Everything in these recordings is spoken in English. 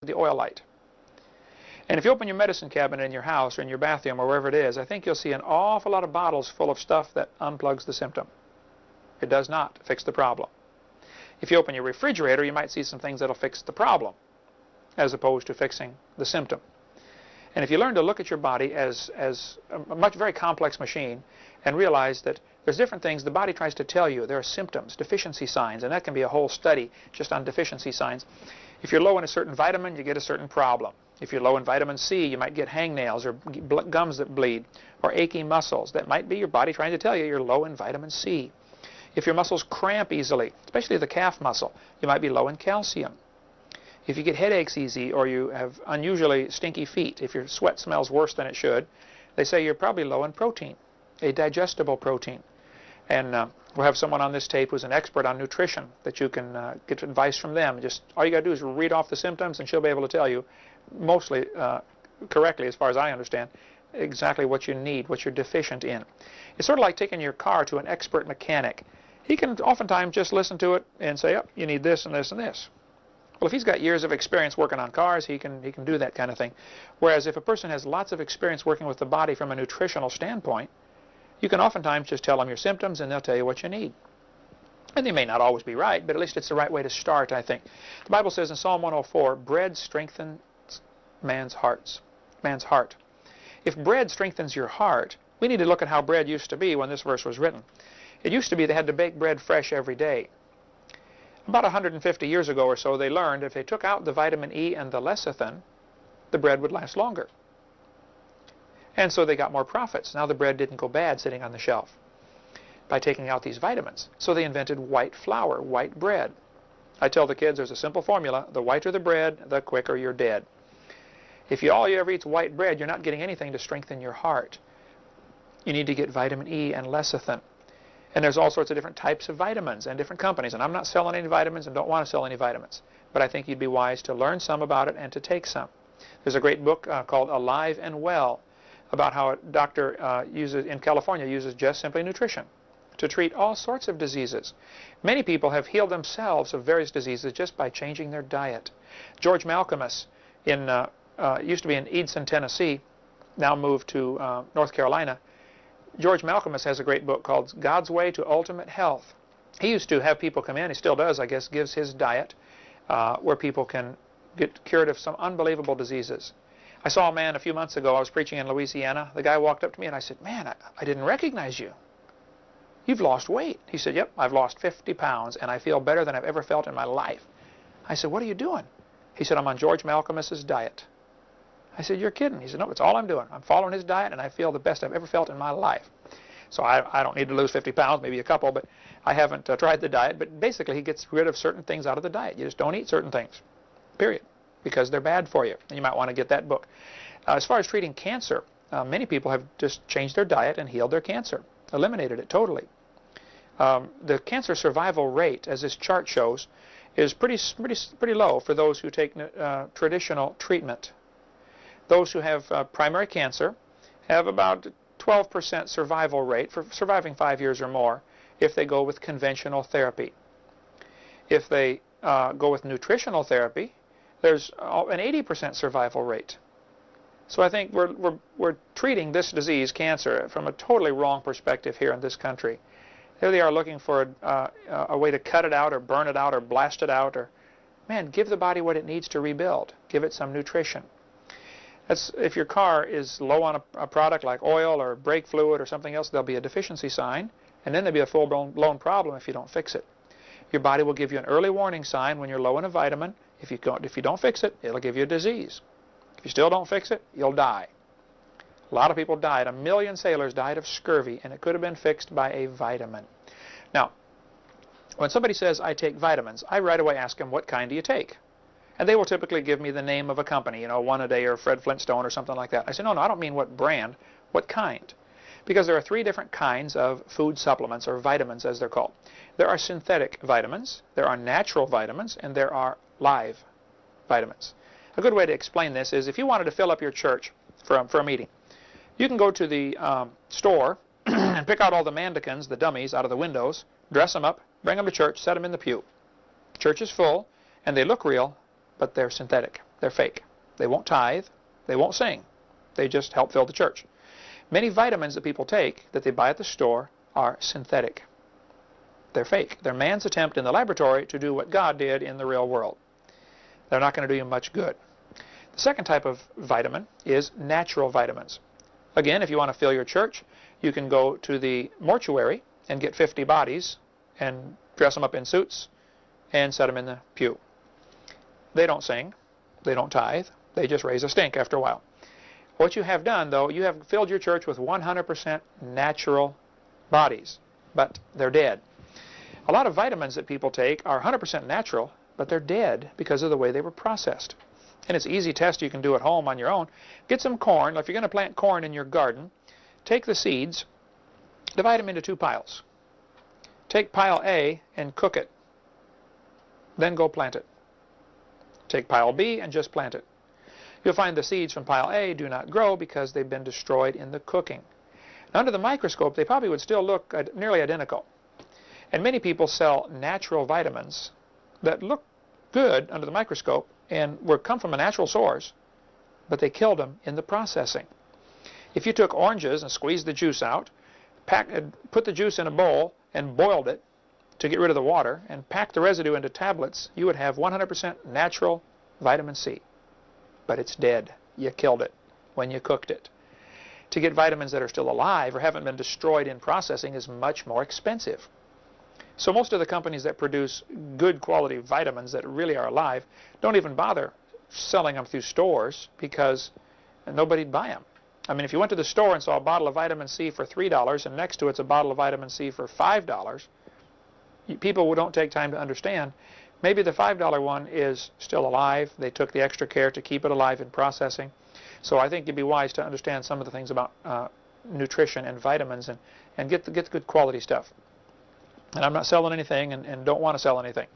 the oil light. And if you open your medicine cabinet in your house or in your bathroom or wherever it is, I think you'll see an awful lot of bottles full of stuff that unplugs the symptom. It does not fix the problem. If you open your refrigerator, you might see some things that'll fix the problem as opposed to fixing the symptom. And if you learn to look at your body as a very complex machine and realize that there's different things the body tries to tell you. There are symptoms, deficiency signs, and that can be a whole study just on deficiency signs. If you're low in a certain vitamin, you get a certain problem. If you're low in vitamin C, you might get hangnails or gums that bleed or achy muscles. That might be your body trying to tell you you're low in vitamin C. If your muscles cramp easily, especially the calf muscle, you might be low in calcium. If you get headaches easy or you have unusually stinky feet, if your sweat smells worse than it should, they say you're probably low in protein, a digestible protein. And we'll have someone on this tape who's an expert on nutrition that you can get advice from them. Just all you got to do is read off the symptoms and she'll be able to tell you, mostly correctly as far as I understand, exactly what you need, what you're deficient in. It's sort of like taking your car to an expert mechanic. He can oftentimes just listen to it and say, oh, you need this and this and this. Well, if he's got years of experience working on cars, he can do that kind of thing. Whereas if a person has lots of experience working with the body from a nutritional standpoint, you can oftentimes just tell them your symptoms and they'll tell you what you need. And they may not always be right, but at least it's the right way to start, I think. The Bible says in Psalm 104, bread strengthens man's heart. If bread strengthens your heart, we need to look at how bread used to be when this verse was written. It used to be they had to bake bread fresh every day. About 150 years ago or so, they learned if they took out the vitamin E and the lecithin, the bread would last longer. And so they got more profits. Now the bread didn't go bad sitting on the shelf by taking out these vitamins. So they invented white flour, white bread. I tell the kids there's a simple formula. The whiter the bread, the quicker you're dead. If all you ever eat is white bread, you're not getting anything to strengthen your heart. You need to get vitamin E and lecithin. And there's all sorts of different types of vitamins and different companies. And I'm not selling any vitamins and don't want to sell any vitamins. But I think you'd be wise to learn some about it and to take some. There's a great book called Alive and Well about how a doctor in California uses just simply nutrition to treat all sorts of diseases. Many people have healed themselves of various diseases just by changing their diet. George Malcolmus used to be in Edson, Tennessee, now moved to North Carolina. George Malcolmus has a great book called God's Way to Ultimate Health. He used to have people come in, he still does, I guess, gives his diet where people can get cured of some unbelievable diseases. I saw a man a few months ago, I was preaching in Louisiana. The guy walked up to me and I said, man, I didn't recognize you. You've lost weight. He said, yep, I've lost 50 pounds and I feel better than I've ever felt in my life. I said, what are you doing? He said, I'm on George Malcolmus's diet. I said, you're kidding. He said, no, it's all I'm doing. I'm following his diet and I feel the best I've ever felt in my life. So I don't need to lose 50 pounds, maybe a couple, but I haven't tried the diet. But basically he gets rid of certain things out of the diet. You just don't eat certain things, period, because they're bad for you. And you might want to get that book. As far as treating cancer, many people have just changed their diet and healed their cancer, eliminated it totally. The cancer survival rate, as this chart shows, is pretty low for those who take traditional treatment. Those who have primary cancer have about 12% survival rate for surviving 5 years or more if they go with conventional therapy. If they go with nutritional therapy, there's an 80% survival rate. So I think we're treating this disease, cancer, from a totally wrong perspective here in this country. Here they are looking for a way to cut it out or burn it out or blast it out. Or, man, give the body what it needs to rebuild. Give it some nutrition. If your car is low on a product like oil or brake fluid or something else, there'll be a deficiency sign, and then there'll be a full-blown problem if you don't fix it. Your body will give you an early warning sign when you're low in a vitamin. If you don't fix it, it'll give you a disease. If you still don't fix it, you'll die. A lot of people died. 1 million sailors died of scurvy, and it could have been fixed by a vitamin. Now, when somebody says, I take vitamins, I right away ask them, what kind do you take? And they will typically give me the name of a company, you know, One A Day or Fred Flintstone or something like that. I say, no, I don't mean what brand, what kind. Because there are 3 different kinds of food supplements, or vitamins as they're called. There are synthetic vitamins, there are natural vitamins, and there are live vitamins. A good way to explain this is if you wanted to fill up your church for a meeting, you can go to the store and pick out all the mannequins, the dummies, out of the windows, dress them up, bring them to church, set them in the pew. Church is full, and they look real, but they're synthetic. They're fake. They won't tithe. They won't sing. They just help fill the church. Many vitamins that people take that they buy at the store are synthetic. They're fake. They're man's attempt in the laboratory to do what God did in the real world. They're not going to do you much good. The second type of vitamin is natural vitamins. Again, if you want to fill your church, you can go to the mortuary and get 50 bodies and dress them up in suits and set them in the pew. They don't sing. They don't tithe. They just raise a stink after a while. What you have done, though, you have filled your church with 100% natural bodies, but they're dead. A lot of vitamins that people take are 100% natural, but they're dead because of the way they were processed. And it's an easy test you can do at home on your own. Get some corn. If you're going to plant corn in your garden, take the seeds, divide them into 2 piles. Take pile A and cook it. Then go plant it. Take pile B and just plant it. You'll find the seeds from pile A do not grow because they've been destroyed in the cooking. Now, under the microscope, they probably would still look nearly identical. And many people sell natural vitamins that look good under the microscope and come from a natural source, but they killed them in the processing. If you took oranges and squeezed the juice out, put the juice in a bowl and boiled it to get rid of the water, and packed the residue into tablets, you would have 100% natural vitamin C. But it's dead. You killed it when you cooked it. To get vitamins that are still alive or haven't been destroyed in processing is much more expensive. So most of the companies that produce good quality vitamins that really are alive don't even bother selling them through stores because nobody'd buy them. I mean, if you went to the store and saw a bottle of vitamin C for $3 and next to it's a bottle of vitamin C for $5, people don't take time to understand. Maybe the $5 one is still alive. They took the extra care to keep it alive in processing. So I think you'd be wise to understand some of the things about nutrition and vitamins and get the good quality stuff. And I'm not selling anything and don't want to sell anything.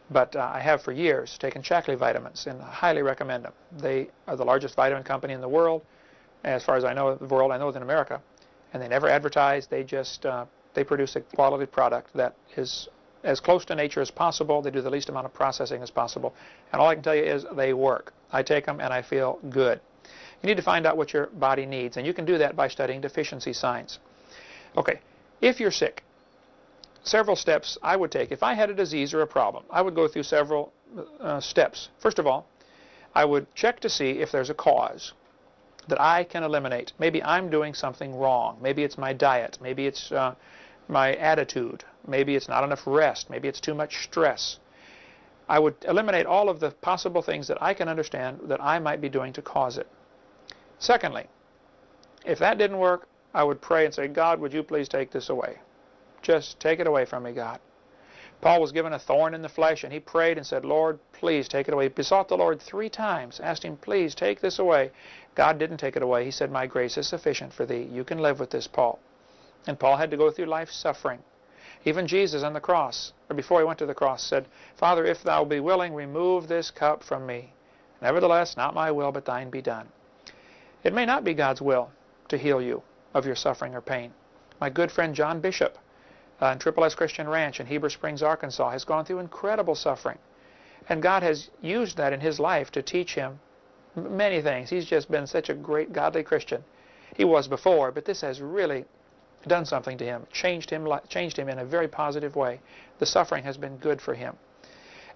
But I have for years taken Shaklee vitamins and I highly recommend them. They are the largest vitamin company in the world. As far as I know the world, I know it in America. And they never advertise. They just they produce a quality product that is as close to nature as possible. They do the least amount of processing as possible. And all I can tell you is they work. I take them and I feel good. You need to find out what your body needs. And you can do that by studying deficiency signs. Okay, if you're sick, several steps I would take. If I had a disease or a problem, I would go through several steps. First of all, I would check to see if there's a cause that I can eliminate. Maybe I'm doing something wrong. Maybe it's my diet. Maybe it's my attitude. Maybe it's not enough rest. Maybe it's too much stress. I would eliminate all of the possible things that I can understand that I might be doing to cause it. Secondly, if that didn't work, I would pray and say, God, would you please take this away? Just take it away from me, God. Paul was given a thorn in the flesh, and he prayed and said, Lord, please take it away. He besought the Lord 3 times, asked him, please take this away. God didn't take it away. He said, my grace is sufficient for thee. You can live with this, Paul. And Paul had to go through life suffering. Even Jesus on the cross, or before he went to the cross, said, Father, if thou be willing, remove this cup from me. Nevertheless, not my will, but thine be done. It may not be God's will to heal you of your suffering or pain. My good friend John Bishop in Triple S Christian Ranch in Heber Springs, Arkansas, has gone through incredible suffering. And God has used that in his life to teach him many things. He's just been such a great godly Christian. He was before, but this has really done something to him, changed him in a very positive way. The suffering has been good for him.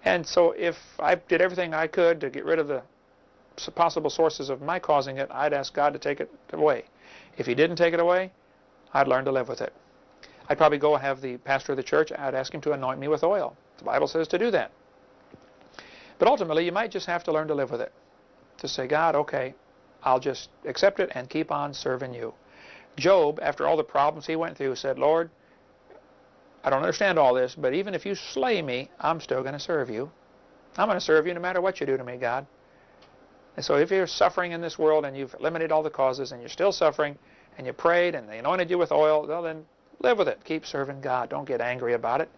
And so if I did everything I could to get rid of the possible sources of my causing it, I'd ask God to take it away. If he didn't take it away, I'd learn to live with it. I'd probably go and have the pastor of the church, I'd ask him to anoint me with oil. The Bible says to do that. But ultimately, you might just have to learn to live with it. To say, God, okay, I'll just accept it and keep on serving you. Job, after all the problems he went through, said, Lord, I don't understand all this, but even if you slay me, I'm still going to serve you. I'm going to serve you no matter what you do to me, God. And so if you're suffering in this world and you've eliminated all the causes and you're still suffering and you prayed and they anointed you with oil, well then live with it. Keep serving God. Don't get angry about it.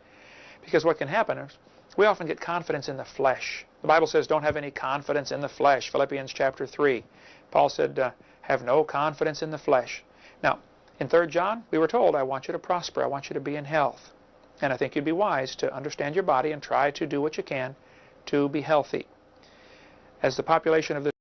Because what can happen is we often get confidence in the flesh. The Bible says don't have any confidence in the flesh. Philippians chapter 3. Paul said have no confidence in the flesh. Now, in 3 John, we were told, I want you to prosper. I want you to be in health. And I think you'd be wise to understand your body and try to do what you can to be healthy. as the population of this